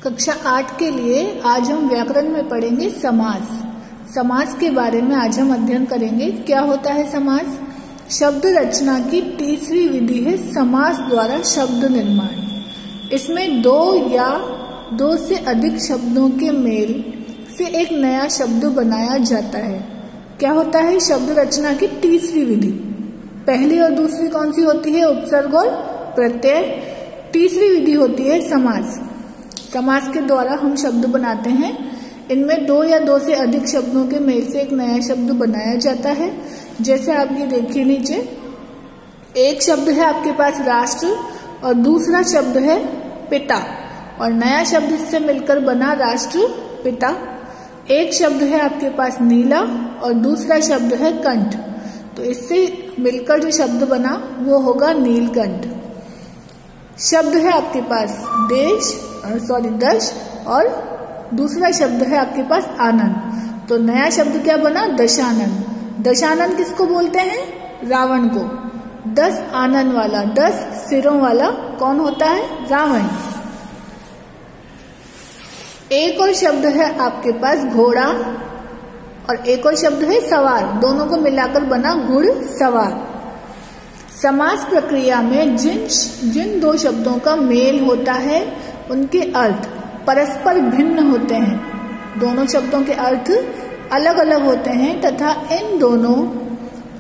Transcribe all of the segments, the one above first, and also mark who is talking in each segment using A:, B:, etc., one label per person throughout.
A: कक्षा 8 के लिए आज हम व्याकरण में पढ़ेंगे समास। समास के बारे में आज हम अध्ययन करेंगे। क्या होता है समास? शब्द रचना की तीसरी विधि है समास द्वारा शब्द निर्माण। इसमें दो या दो से अधिक शब्दों के मेल से एक नया शब्द बनाया जाता है। क्या होता है? शब्द रचना की तीसरी विधि। पहली और दूसरी कौन सी होती है? उपसर्ग और प्रत्यय। तीसरी विधि होती है समास। समास के द्वारा हम शब्द बनाते हैं। इनमें दो या दो से अधिक शब्दों के मेल से एक नया शब्द बनाया जाता है। जैसे आप ये देखिए नीचे, एक शब्द है आपके पास राष्ट्र और दूसरा शब्द है पिता, और नया शब्द इससे मिलकर बना राष्ट्र पिता। एक शब्द है आपके पास नीला और दूसरा शब्द है कंठ, तो इससे मिलकर जो शब्द बना वो होगा नीलकंठ। शब्द है आपके पास दश और दूसरा शब्द है आपके पास आनंद, तो नया शब्द क्या बना? दशानन। दशानन किसको बोलते हैं? रावण को। 10 आनन वाला, 10 सिरों वाला कौन होता है? रावण। एक और शब्द है आपके पास घोड़ा और एक और शब्द है सवार, दोनों को मिलाकर बना घुड़ सवार। समास प्रक्रिया में जिन दो शब्दों का मेल होता है उनके अर्थ परस्पर भिन्न होते हैं। दोनों शब्दों के अर्थ अलग अलग होते हैं तथा इन दोनों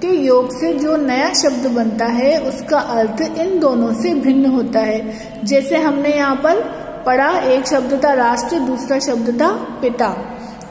A: के योग से जो नया शब्द बनता है उसका अर्थ इन दोनों से भिन्न होता है। जैसे हमने यहाँ पर पढ़ा, एक शब्द था राष्ट्र, दूसरा शब्द था पिता।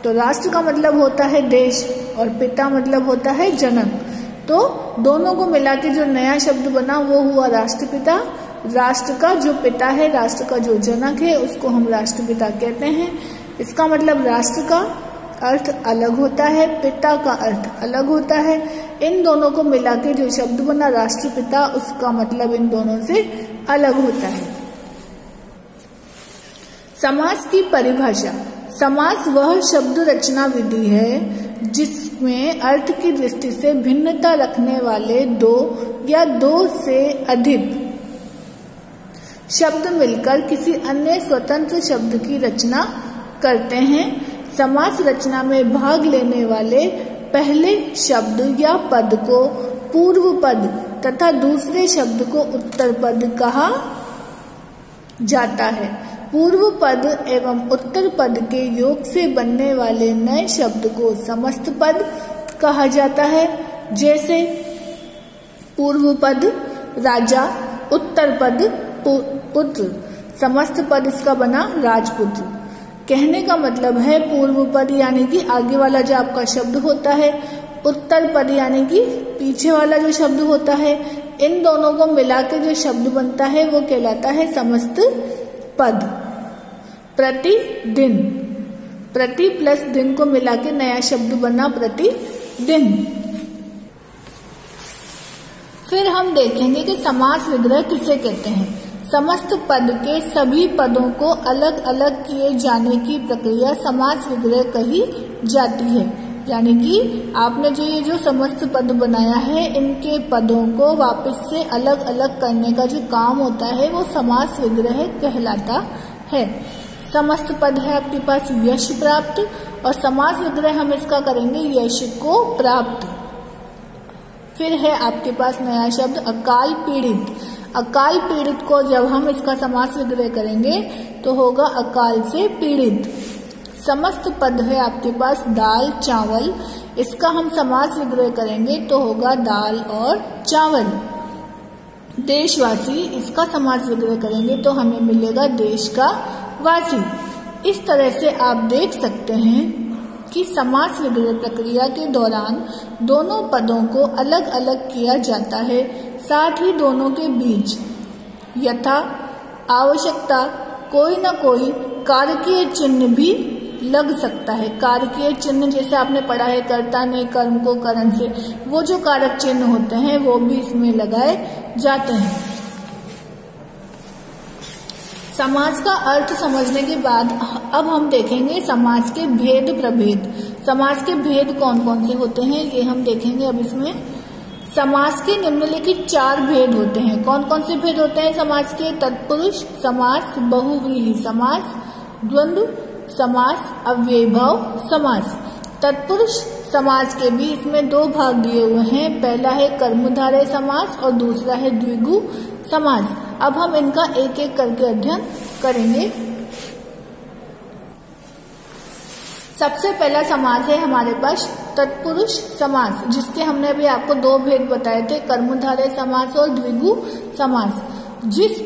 A: तो राष्ट्र का मतलब होता है देश और पिता मतलब होता है जनक। तो दोनों को मिला के जो नया शब्द बना वो हुआ राष्ट्रपिता। राष्ट्र का जो पिता है, राष्ट्र का जो जनक है, उसको हम राष्ट्रपिता कहते हैं। इसका मतलब राष्ट्र का अर्थ अलग होता है, पिता का अर्थ अलग होता है। इन दोनों को मिला के जो शब्द बना राष्ट्रपिता, उसका मतलब इन दोनों से अलग होता है। समास की परिभाषा। समास वह शब्द रचना विधि है जिसमें अर्थ की दृष्टि से भिन्नता रखने वाले दो या दो से अधिक शब्द मिलकर किसी अन्य स्वतंत्र शब्द की रचना करते हैं। समास रचना में भाग लेने वाले पहले शब्द या पद को पूर्व पद तथा दूसरे शब्द को उत्तर पद कहा जाता है। पूर्व पद एवं उत्तर पद के योग से बनने वाले नए शब्द को समस्त पद कहा जाता है। जैसे पूर्व पद राजा, उत्तर पद पुत्र, समस्त पद इसका बना राजपुत्र। कहने का मतलब है पूर्व पद यानी कि आगे वाला जो आपका शब्द होता है, उत्तर पद यानी कि पीछे वाला जो शब्द होता है, इन दोनों को मिला के जो शब्द बनता है वो कहलाता है समस्त पद। प्रतिदिन, प्रति प्लस दिन को मिला के नया शब्द बना प्रतिदिन। फिर हम देखेंगे कि समास विग्रह किसे कहते हैं। समस्त पद के सभी पदों को अलग अलग किए जाने की प्रक्रिया समास विग्रह कही जाती है। यानी कि आपने जो समस्त पद बनाया है, इनके पदों को वापस से अलग अलग करने का जो काम होता है वो समास विग्रह कहलाता है। समस्त पद है आपके पास यश प्राप्त, और समास विग्रह हम इसका करेंगे यश को प्राप्त। फिर है आपके पास नया शब्द अकाल पीड़ित। अकाल पीड़ित को जब हम इसका समास विग्रह करेंगे तो होगा अकाल से पीड़ित। समस्त पद है आपके पास दाल चावल, इसका हम समास विग्रह करेंगे तो होगा दाल और चावल। देशवासी, इसका समास विग्रह करेंगे तो हमें मिलेगा देश का वासी। इस तरह से आप देख सकते हैं कि समास विग्रह प्रक्रिया के दौरान दोनों पदों को अलग अलग किया जाता है, साथ ही दोनों के बीच यथा आवश्यकता कोई न कोई कारकीय चिन्ह भी लग सकता है। कारकीय चिन्ह जैसे आपने पढ़ा है, कर्ता ने कर्म को करण से, वो जो कारक चिन्ह होते हैं वो भी इसमें लगाए जाते हैं। समास का अर्थ समझने के बाद अब हम देखेंगे समास के भेद प्रभेद। समास के भेद कौन कौन से होते हैं ये हम देखेंगे अब इसमें। समास के निम्नलिखित 4 भेद होते हैं। कौन कौन से भेद होते हैं समास के? तत्पुरुष समास, बहुव्रीहि समास द्वंद्व समास, अव्ययीभाव समास। तत्पुरुष समास के भी इसमें दो भाग दिए हुए हैं, पहला है कर्मधारय समास और दूसरा है द्विगु समास। अब हम इनका एक एक करके अध्ययन करेंगे। सबसे पहला समास है हमारे पास तत्पुरुष समास, जिसके हमने अभी आपको दो भेद बताए थे, कर्मधारय समास और द्विगु समास। जिस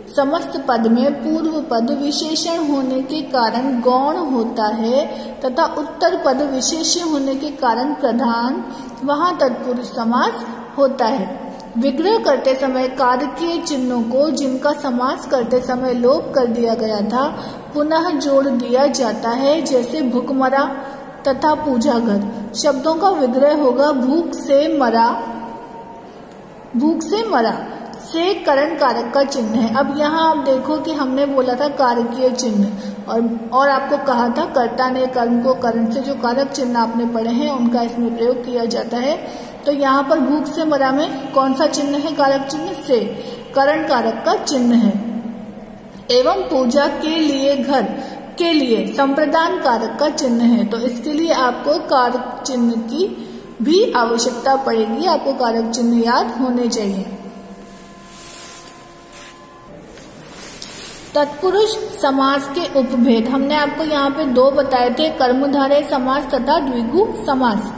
A: समस्त पद में पूर्व पद विशेषण होने के कारण गौण होता है तथा उत्तर पद विशेष्य होने के कारण प्रधान, वहां तत्पुरुष समास होता है। विग्रह करते समय कारकीय चिन्हों को जिनका समास करते समय लोप कर दिया गया था पुनः जोड़ दिया जाता है, जैसे भूखमरा तथा पूजा घर। शब्दों का विग्रह होगा भूख से मरा, भूख से मरा से करण कारक का चिन्ह है। अब यहाँ आप देखो कि हमने बोला था कारकीय चिन्ह और आपको कहा था कर्ता ने कर्म को करण से, जो कारक चिन्ह आपने पढ़े हैं उनका इसमें प्रयोग किया जाता है। तो यहाँ पर भूख से मरा में कौन सा चिन्ह है? कारक चिन्ह से, करण कारक का चिन्ह है। एवं पूजा के लिए घर के लिए संप्रदान कारक का चिन्ह है। तो इसके लिए आपको कारक चिन्ह की भी आवश्यकता पड़ेगी, आपको कारक चिन्ह याद होने चाहिए। तत्पुरुष समास के उपभेद हमने आपको यहाँ पे दो बताए थे, कर्मधारय समास तथा द्विगु समास।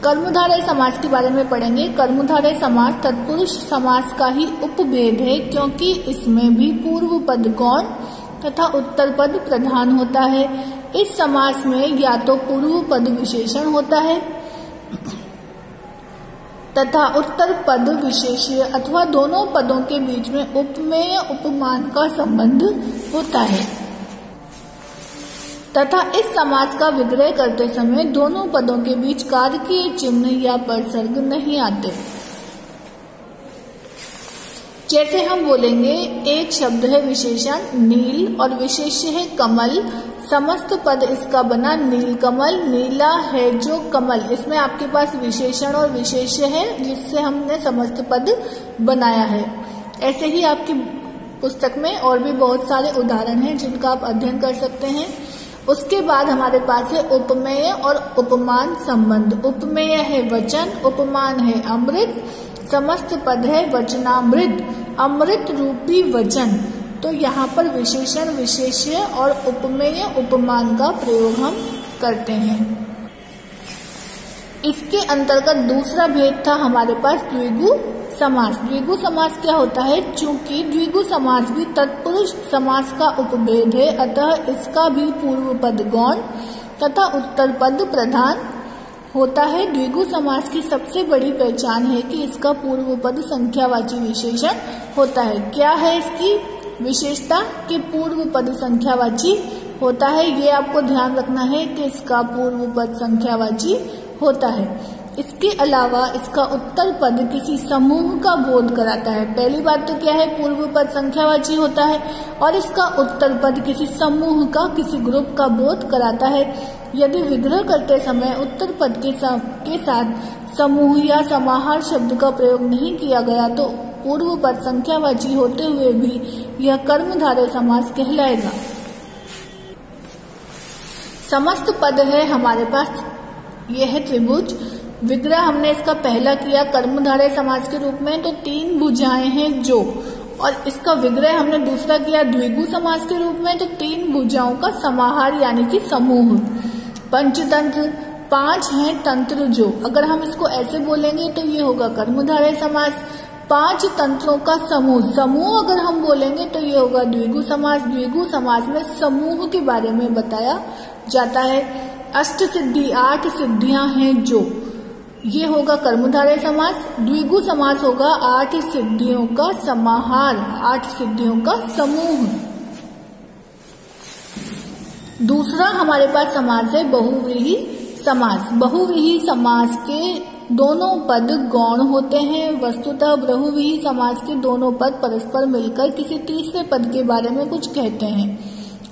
A: कर्मधारय समास के बारे में पढ़ेंगे। कर्मधारय समास तत्पुरुष समास का ही उपभेद है, क्योंकि इसमें भी पूर्व पद गौण तथा उत्तर पद प्रधान होता है। इस समास में या तो पूर्व पद विशेषण होता है तथा उत्तर पद विशेष्य अथवा दोनों पदों के बीच में उपमेय उपमान का संबंध होता है तथा इस समास का विग्रह करते समय दोनों पदों के बीच कारकीय चिन्ह या परसर्ग नहीं आते। जैसे हम बोलेंगे एक शब्द है विशेषण नील और विशेष्य है कमल, समस्त पद इसका बना नील कमल, नीला है जो कमल। इसमें आपके पास विशेषण और विशेष्य है जिससे हमने समस्त पद बनाया है। ऐसे ही आपकी पुस्तक में और भी बहुत सारे उदाहरण हैं जिनका आप अध्ययन कर सकते हैं। उसके बाद हमारे पास है उपमेय और उपमान संबंध। उपमेय है वचन, उपमान है अमृत, समस्त पद है वचनामृत, अमृत रूपी वचन। तो यहाँ पर विशेषण विशेष्य और उपमेय उपमान का प्रयोग हम करते हैं। इसके अंतर्गत दूसरा भेद था हमारे पास द्विगु समास। द्विगु समास क्या होता है? चूंकि द्विगु समास भी तत्पुरुष समास का उपभेद है, अतः इसका भी पूर्व पद गौण तथा उत्तर पद प्रधान होता है। द्विगु समास की सबसे बड़ी पहचान है कि इसका पूर्व पद संख्यावाची विशेषण होता है। क्या है इसकी विशेषता? कि पूर्व पद संख्यावाची होता है। ये आपको ध्यान रखना है कि इसका पूर्व पद संख्यावाची होता है। इसके अलावा इसका उत्तर पद किसी समूह का बोध कराता है। पहली बात तो क्या है? पूर्व पद संख्यावाची होता है और इसका उत्तर पद किसी समूह का, किसी ग्रुप का बोध कराता है। यदि विग्रह करते समय उत्तर पद के साथ समूह या समाहार शब्द का प्रयोग नहीं किया गया तो पूर्व पद संख्यावाची होते हुए भी यह कर्मधारय समास कहलाएगा। समस्त पद है हमारे पास, यह है त्रिभुज। विग्रह हमने इसका पहला किया कर्मधारय समास के रूप में, तो 3 भुजाएं हैं जो, और इसका विग्रह हमने दूसरा किया द्विगु समास के रूप में, तो 3 भुजाओं का समाहार यानी कि समूह। पंचतंत्र 5 हैं तंत्र जो, अगर हम इसको ऐसे बोलेंगे तो ये होगा कर्मधारय समास। 5 तंत्रों का समूह, समूह अगर हम बोलेंगे तो ये होगा द्विगु समास। द्विगु समास में समूह के बारे में बताया जाता है। अष्ट सिद्धि 8 सिद्धियां हैं जो, ये होगा कर्मधारय समास। द्विगु समास होगा 8 सिद्धियों का समाहार, 8 सिद्धियों का समूह। दूसरा हमारे पास समास है बहुव्रीहि समास। बहुव्रीहि समास के दोनों पद गौण होते हैं। वस्तुतः बहुव्रीहि समास के दोनों पद परस्पर मिलकर किसी तीसरे पद के बारे में कुछ कहते हैं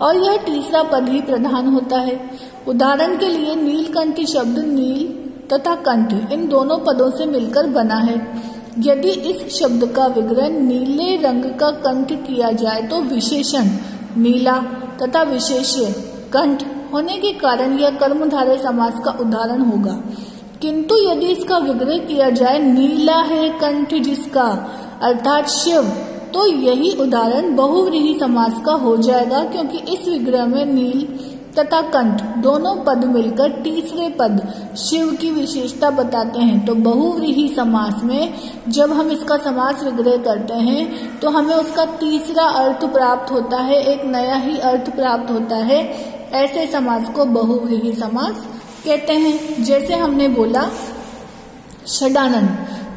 A: और यह तीसरा पद ही प्रधान होता है। उदाहरण के लिए नीलकंठ शब्द नील तथा कंठ इन दोनों पदों से मिलकर बना है। यदि इस शब्द का विग्रह नीले रंग का कंठ किया जाए तो विशेषण नीला तथा विशेष्य कंठ होने के कारण यह कर्मधारय समास का उदाहरण होगा। किंतु यदि इसका विग्रह किया जाए नीला है कंठ जिसका अर्थात शिव, तो यही उदाहरण बहुव्रीहि समास का हो जाएगा, क्योंकि इस विग्रह में नील तथा कंठ दोनों पद मिलकर तीसरे पद शिव की विशेषता बताते हैं। तो बहुव्रीहि समास में जब हम इसका समास विग्रह करते हैं तो हमें उसका तीसरा अर्थ प्राप्त होता है, एक नया ही अर्थ प्राप्त होता है। ऐसे समास को बहुव्रीहि समास कहते हैं। जैसे हमने बोला षडानन,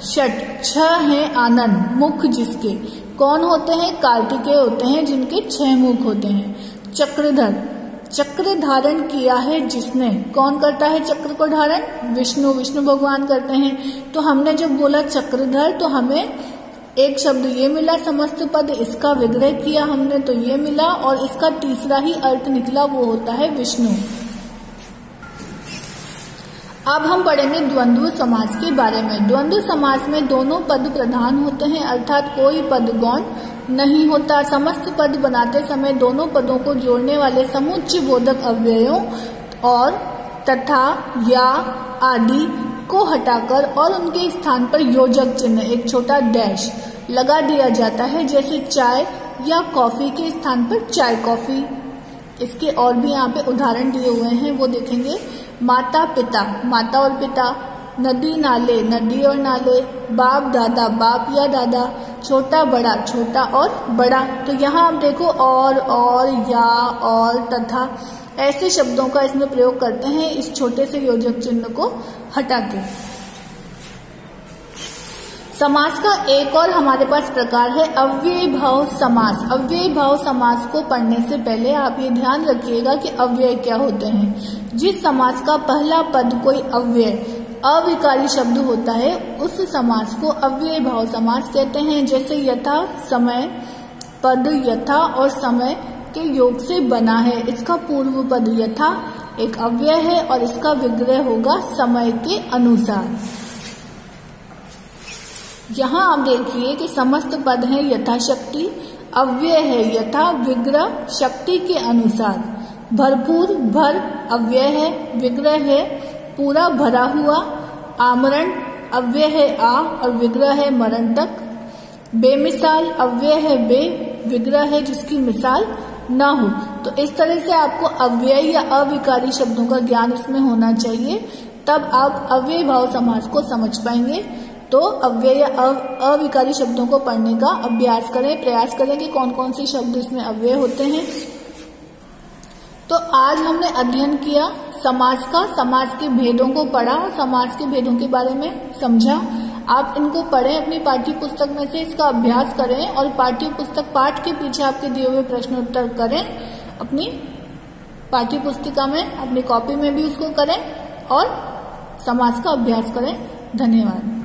A: षट छ है आनंद, मुख जिसके कौन होते हैं, कार्तिकेय होते हैं जिनके 6 मुख होते हैं। चक्रधर, चक्र धारण किया है जिसने, कौन करता है चक्र को धारण, विष्णु, विष्णु भगवान करते हैं। तो हमने जब बोला चक्रधर तो हमें एक शब्द ये मिला, समस्त पद इसका विग्रह किया हमने तो ये मिला, और इसका तीसरा ही अर्थ निकला, वो होता है विष्णु। अब हम पढ़ेंगे द्वंद्व समास के बारे में। द्वंद्व समास में दोनों पद प्रधान होते हैं, अर्थात कोई पद गौण नहीं होता। समस्त पद बनाते समय दोनों पदों को जोड़ने वाले समुच्चय बोधक अव्ययों और तथा या आदि को हटाकर और उनके स्थान पर योजक चिन्ह, एक छोटा डैश लगा दिया जाता है, जैसे चाय या कॉफी के स्थान पर चाय कॉफी। इसके और भी यहाँ पे उदाहरण दिए हुए हैं, वो देखेंगे। माता पिता, माता और पिता। नदी नाले, नदी और नाले। बाप दादा, बाप या दादा। छोटा बड़ा, छोटा और बड़ा। तो यहाँ आप देखो और या और तथा ऐसे शब्दों का इसमें प्रयोग करते हैं इस छोटे से योजक चिन्ह को हटा के। समास का एक और हमारे पास प्रकार है अव्यय भाव समास। अव्यय भाव समास को पढ़ने से पहले आप ये ध्यान रखिएगा कि अव्यय क्या होते हैं। जिस समास का पहला पद कोई अव्यय अविकारी शब्द होता है उस समास को अव्यय भाव समास कहते हैं। जैसे यथा, समय, पद यथा और समय के योग से बना है। इसका पूर्व पद यथा एक अव्यय है और इसका विग्रह होगा समय के अनुसार। यहाँ आप देखिए कि समस्त पद है यथाशक्ति, अव्यय है यथा, विग्रह शक्ति के अनुसार। भरपूर, भर अव्यय है, विग्रह है पूरा भरा हुआ। आमरण अव्यय है आ और विग्रह है मरण तक। बेमिसाल अव्यय है बे, विग्रह है जिसकी मिसाल ना हो। तो इस तरह से आपको अव्यय या अविकारी शब्दों का ज्ञान इसमें होना चाहिए, तब आप अव्यय भाव समास को समझ पाएंगे। तो अव्यय या अविकारी शब्दों को पढ़ने का अभ्यास करें, प्रयास करें कि कौन कौन से शब्द इसमें अव्यय होते हैं। तो आज हमने अध्ययन किया समास का, समास के भेदों को पढ़ा और समास के भेदों के बारे में समझा। आप इनको पढ़ें, अपनी पाठ्य पुस्तक में से इसका अभ्यास करें और पाठ्य पुस्तक पाठ के पीछे आपके दिए हुए प्रश्न उत्तर करें। अपनी पाठ्य पुस्तिका में, अपनी कॉपी में भी उसको करें और समास का अभ्यास करें। धन्यवाद।